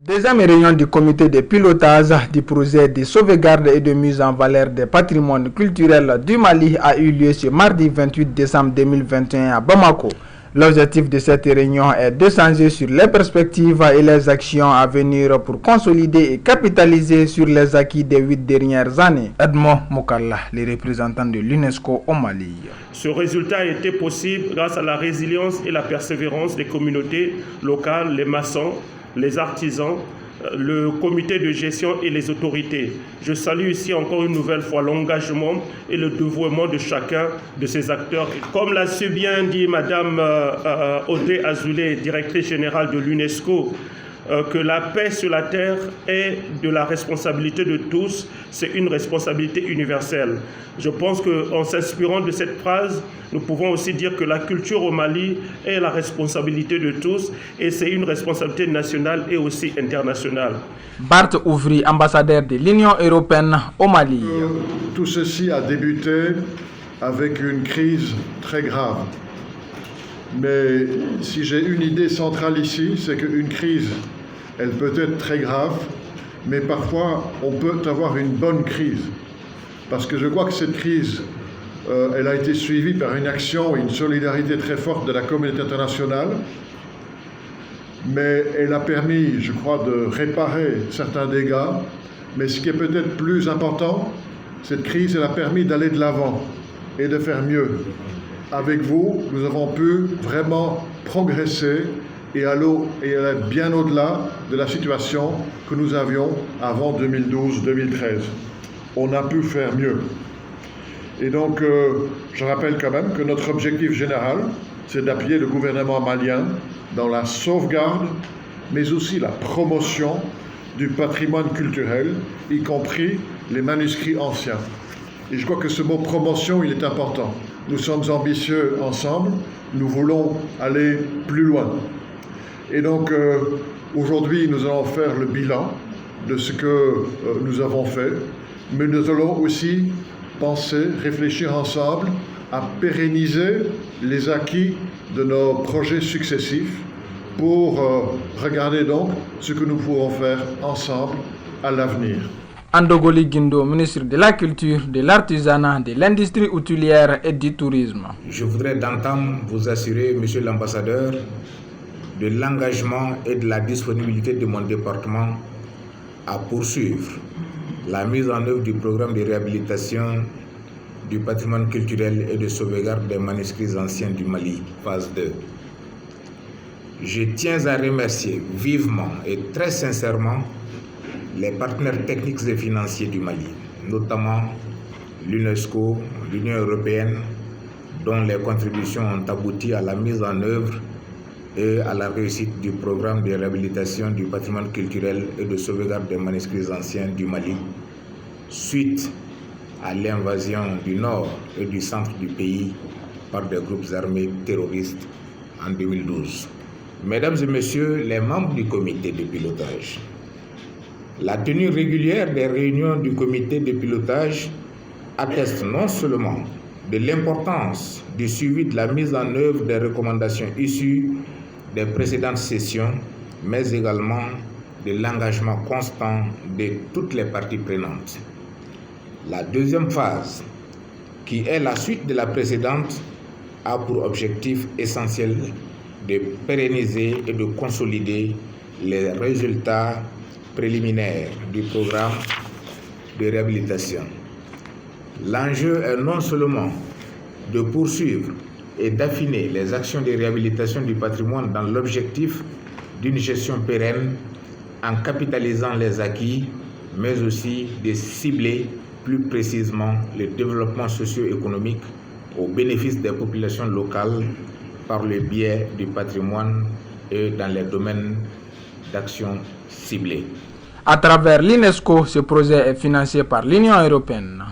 Deuxième réunion du comité de pilotage du projet de sauvegarde et de mise en valeur des patrimoines culturels du Mali a eu lieu ce mardi 28 décembre 2021 à Bamako. L'objectif de cette réunion est d'échanger sur les perspectives et les actions à venir pour consolider et capitaliser sur les acquis des 8 dernières années. Edmond Mokalla, les représentants de l'UNESCO au Mali. Ce résultat a été possible grâce à la résilience et la persévérance des communautés locales, les maçons, les artisans, le comité de gestion et les autorités. Je salue ici encore une nouvelle fois l'engagement et le dévouement de chacun de ces acteurs. Comme l'a si bien dit Madame Audrey Azoulay, directrice générale de l'UNESCO, que la paix sur la terre est de la responsabilité de tous, c'est une responsabilité universelle. Je pense qu'en s'inspirant de cette phrase, nous pouvons aussi dire que la culture au Mali est la responsabilité de tous et c'est une responsabilité nationale et aussi internationale. Bart Ouvry, ambassadeur de l'Union européenne au Mali. Tout ceci a débuté avec une crise très grave. Mais si j'ai une idée centrale ici, c'est qu'une crise, elle peut être très grave, mais parfois on peut avoir une bonne crise. Parce que je crois que cette crise, elle a été suivie par une action et une solidarité très forte de la communauté internationale, mais elle a permis, je crois, de réparer certains dégâts. Mais ce qui est peut-être plus important, cette crise, elle a permis d'aller de l'avant et de faire mieux. Avec vous, nous avons pu vraiment progresser et aller bien au-delà de la situation que nous avions avant 2012-2013. On a pu faire mieux. Et donc, je rappelle quand même que notre objectif général, c'est d'appuyer le gouvernement malien dans la sauvegarde, mais aussi la promotion du patrimoine culturel, y compris les manuscrits anciens. Et je crois que ce mot promotion, il est important. Nous sommes ambitieux ensemble, nous voulons aller plus loin. Et donc, aujourd'hui, nous allons faire le bilan de ce que nous avons fait, mais nous allons aussi penser, réfléchir ensemble à pérenniser les acquis de nos projets successifs pour regarder donc ce que nous pourrons faire ensemble à l'avenir. Andogoli Guindo, ministre de la Culture, de l'Artisanat, de l'Industrie hôtelière et du Tourisme. Je voudrais d'antan vous assurer, Monsieur l'ambassadeur, de l'engagement et de la disponibilité de mon département à poursuivre la mise en œuvre du programme de réhabilitation du patrimoine culturel et de sauvegarde des manuscrits anciens du Mali, phase 2. Je tiens à remercier vivement et très sincèrement les partenaires techniques et financiers du Mali, notamment l'UNESCO, l'Union européenne, dont les contributions ont abouti à la mise en œuvre et à la réussite du programme de réhabilitation du patrimoine culturel et de sauvegarde des manuscrits anciens du Mali, suite à l'invasion du nord et du centre du pays par des groupes armés terroristes en 2012. Mesdames et messieurs les membres du comité de pilotage, la tenue régulière des réunions du comité de pilotage atteste non seulement de l'importance du suivi de la mise en œuvre des recommandations issues des précédentes sessions, mais également de l'engagement constant de toutes les parties prenantes. La deuxième phase, qui est la suite de la précédente, a pour objectif essentiel de pérenniser et de consolider les résultats préliminaire du programme de réhabilitation. L'enjeu est non seulement de poursuivre et d'affiner les actions de réhabilitation du patrimoine dans l'objectif d'une gestion pérenne en capitalisant les acquis, mais aussi de cibler plus précisément le développement socio-économique au bénéfice des populations locales par le biais du patrimoine et dans les domaines d'action ciblée. À travers l'UNESCO, ce projet est financé par l'Union européenne.